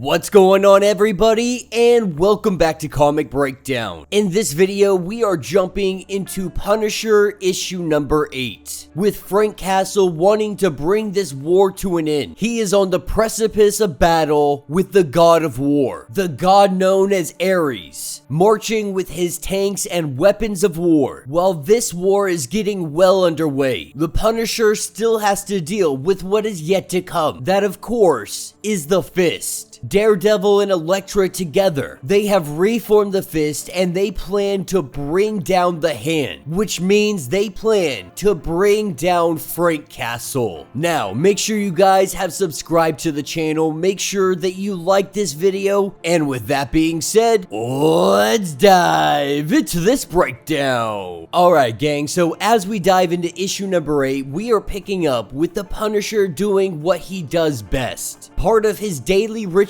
What's going on, everybody, and welcome back to Comic Breakdown. In this video, we are jumping into Punisher issue number 8, with Frank Castle wanting to bring this war to an end. He is on the precipice of battle with the god of war, the god known as Ares, marching with his tanks and weapons of war. While this war is getting well underway, the Punisher still has to deal with what is yet to come. That, of course, is the Fist. Daredevil and Elektra together, they have reformed the Fist and they plan to bring down the Hand, which means they plan to bring down Frank Castle. Now, make sure you guys have subscribed to the channel, make sure that you like this video, and with that being said, let's dive into this breakdown. Alright gang, so as we dive into issue number 8, we are picking up with the Punisher doing what he does best. Part of his daily ritual,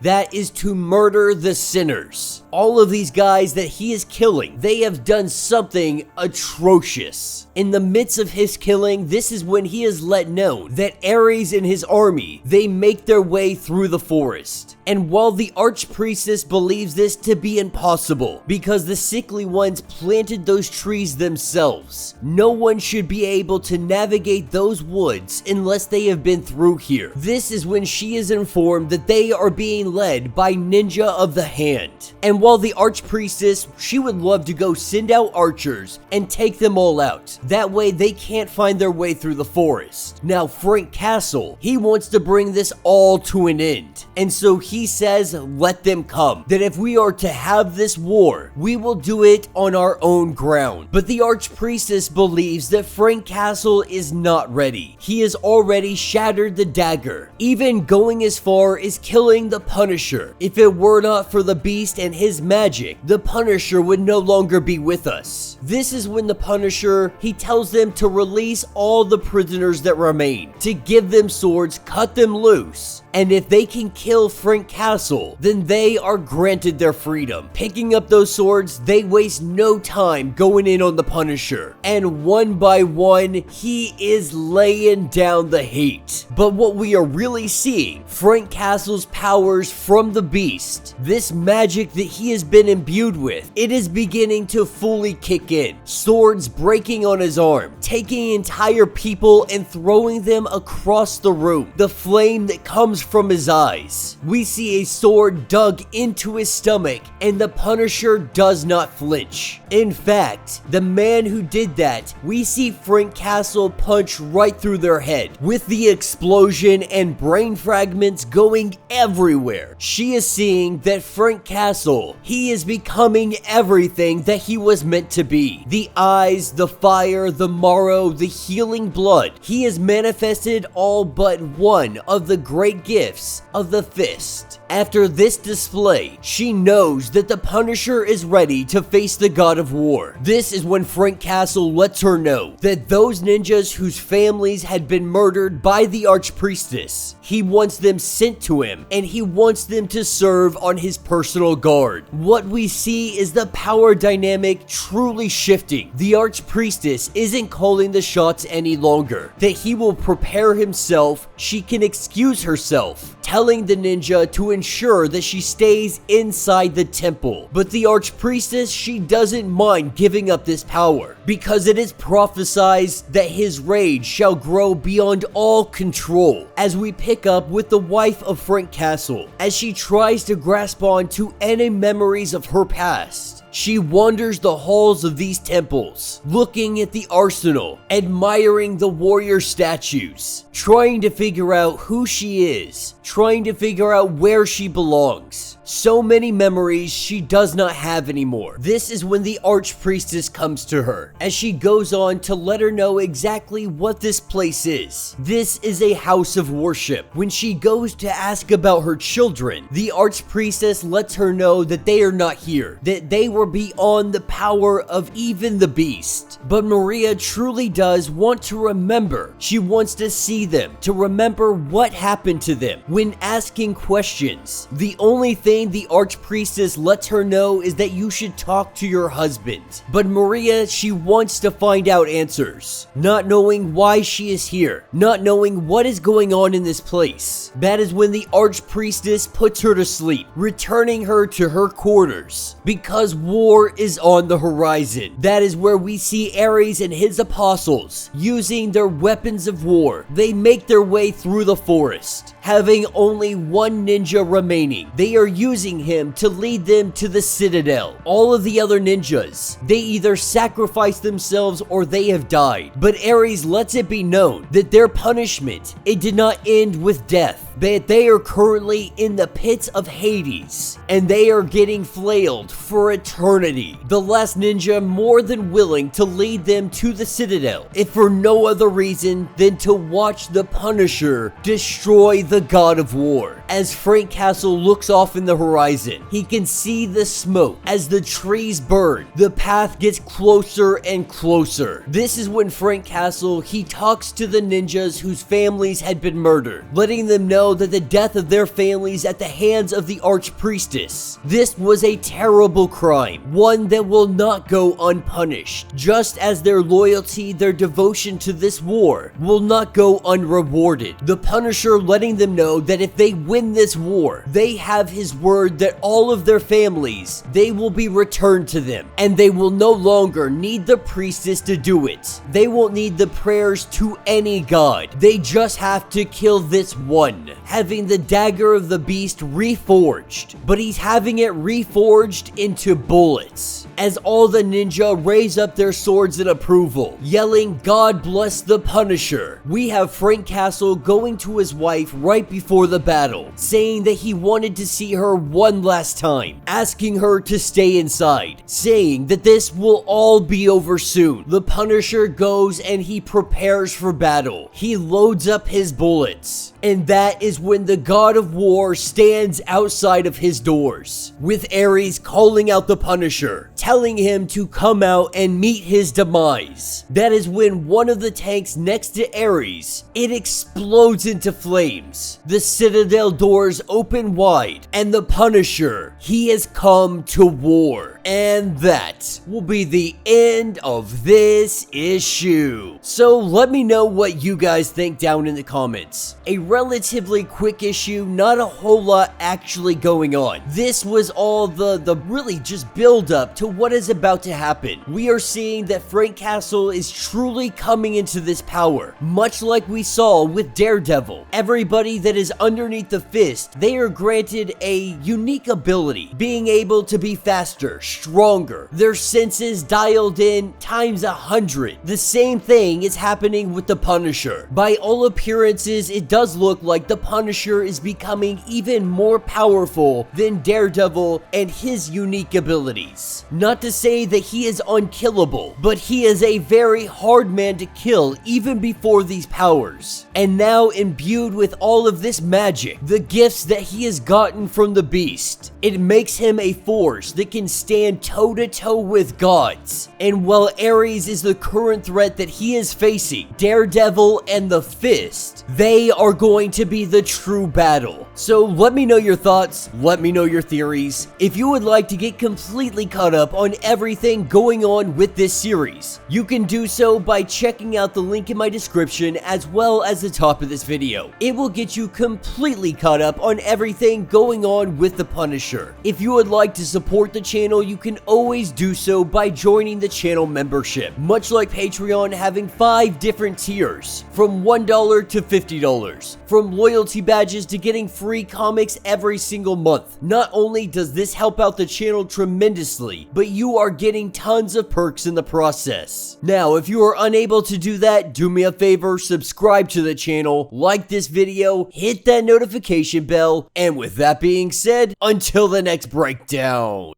that is to murder the sinners. All of these guys that he is killing, they have done something atrocious. In the midst of his killing, this is when he is let know that Ares and his army, they make their way through the forest. And while the archpriestess believes this to be impossible, because the sickly ones planted those trees themselves, no one should be able to navigate those woods unless they have been through here. This is when she is informed that they are being led by Ninja of the Hand. And while the archpriestess, she would love to go send out archers and take them all out. That way they can't find their way through the forest. Now Frank Castle, he wants to bring this all to an end. And so he says, let them come. That if we are to have this war, we will do it on our own ground. But the archpriestess believes that Frank Castle is not ready. He has already shattered the dagger, even going as far as killing the Punisher. If it were not for the Beast and his magic, the Punisher would no longer be with us. This is when the Punisher, he tells them to release all the prisoners that remain, to give them swords, cut them loose, and if they can kill Frank Castle, then they are granted their freedom. Picking up those swords, they waste no time going in on the Punisher, and one by one, he is laying down the hate. But what we are really seeing, Frank Castle's powers from the Beast, this magic that he has been imbued with, it is beginning to fully kick in. Swords breaking on his arm, taking entire people and throwing them across the room. The flame that comes from his eyes. We see a sword dug into his stomach and the Punisher does not flinch. In fact, the man who did that, we see Frank Castle punch right through their head, with the explosion and brain fragments going everywhere. She is seeing that Frank Castle, he is becoming everything that he was meant to be. The eyes, the fire, the marrow, the healing blood. He has manifested all but one of the great gifts of the Fist. After this display, she knows that the Punisher is ready to face the god of war. This is when Frank Castle lets her know that those ninjas whose families had been murdered by the archpriestess, he wants them sent to him and he wants them to serve on his personal guard. What we see is the power dynamic truly shifting. The archpriestess isn't calling the shots any longer, that he will prepare himself, she can excuse herself, telling the ninja to ensure that she stays inside the temple. But the archpriestess, she doesn't mind giving up this power, because it is prophesied that his rage shall grow beyond all control. As we pick up with the wife of Frank Castle, as she tries to grasp on to any memories of her past. She wanders the halls of these temples, looking at the arsenal, admiring the warrior statues, trying to figure out who she is, trying to figure out where she belongs. So many memories she does not have anymore. This is when the archpriestess comes to her, as she goes on to let her know exactly what this place is. This is a house of worship. When she goes to ask about her children, the archpriestess lets her know that they are not here, that they were beyond the power of even the Beast. But Maria truly does want to remember. She wants to see them, to remember what happened to them. When asking questions, the only thing thing the Archpriestess lets her know is that you should talk to your husband. But Maria, she wants to find out answers, not knowing why she is here, not knowing what is going on in this place. That is when the Archpriestess puts her to sleep, returning her to her quarters, because war is on the horizon. That is where we see Ares and his apostles using their weapons of war. They make their way through the forest, having only one ninja remaining. They are using him to lead them to the citadel. All of the other ninjas, they either sacrifice themselves or they have died. But Ares lets it be known that their punishment, it did not end with death. That they are currently in the pits of Hades, and they are getting flailed for eternity. The last ninja more than willing to lead them to the citadel, if for no other reason than to watch the Punisher destroy the god of war. As Frank Castle looks off in the horizon, he can see the smoke. As the trees burn, the path gets closer and closer. This is when Frank Castle, he talks to the ninjas whose families had been murdered, letting them know that the death of their families at the hands of the Archpriestess, this was a terrible crime, one that will not go unpunished, just as their loyalty, their devotion to this war will not go unrewarded. The Punisher letting them know that if they win this war, they have his word that all of their families, they will be returned to them, and they will no longer need the priestess to do it. They won't need the prayers to any god. They just have to kill this one, having the dagger of the beast reforged, but he's having it reforged into bullets. As all the ninja raise up their swords in approval, yelling, "God bless the Punisher," we have Frank Castle going to his wife right before the battle, saying that he wanted to see her one last time, asking her to stay inside, saying that this will all be over soon. The Punisher goes and he prepares for battle. He loads up his bullets, and that is when the god of war stands outside of his doors, with Ares calling out the Punisher, telling him to come out and meet his demise. That is when one of the tanks next to Ares, it explodes into flames. The citadel doors open wide, and the Punisher, he has come to war. And that will be the end of this issue. So let me know what you guys think down in the comments. A relatively quick issue, not a whole lot actually going on. This was all the really just build up to what is about to happen. We are seeing that Frank Castle is truly coming into this power, much like we saw with Daredevil. Everybody that is underneath the fist, they are granted a unique ability, being able to be faster, stronger, their senses dialed in times 100. The same thing is happening with the Punisher. By all appearances, it does look like the Punisher is becoming even more powerful than Daredevil and his unique abilities. Not to say that he is unkillable, but he is a very hard man to kill even before these powers. And now imbued with all of this magic, the gifts that he has gotten from the beast, it makes him a force that can stand toe-to-toe with gods. And while Ares is the current threat that he is facing, Daredevil and the Fist, they are going to be the true battle. So let me know your thoughts, let me know your theories. If you would like to get completely caught up on everything going on with this series, you can do so by checking out the link in my description as well as the top of this video. It will get you completely caught up on everything going on with the Punisher. If you would like to support the channel, you can always do so by joining the channel membership. Much like Patreon, having 5 different tiers, from $1 to $50, from loyalty badges to getting free comics every single month. Not only does this help out the channel tremendously, but you are getting tons of perks in the process. Now, if you are unable to do that, do me a favor, subscribe to the channel, like this video, hit that notification bell, and with that being said, until the next breakdown.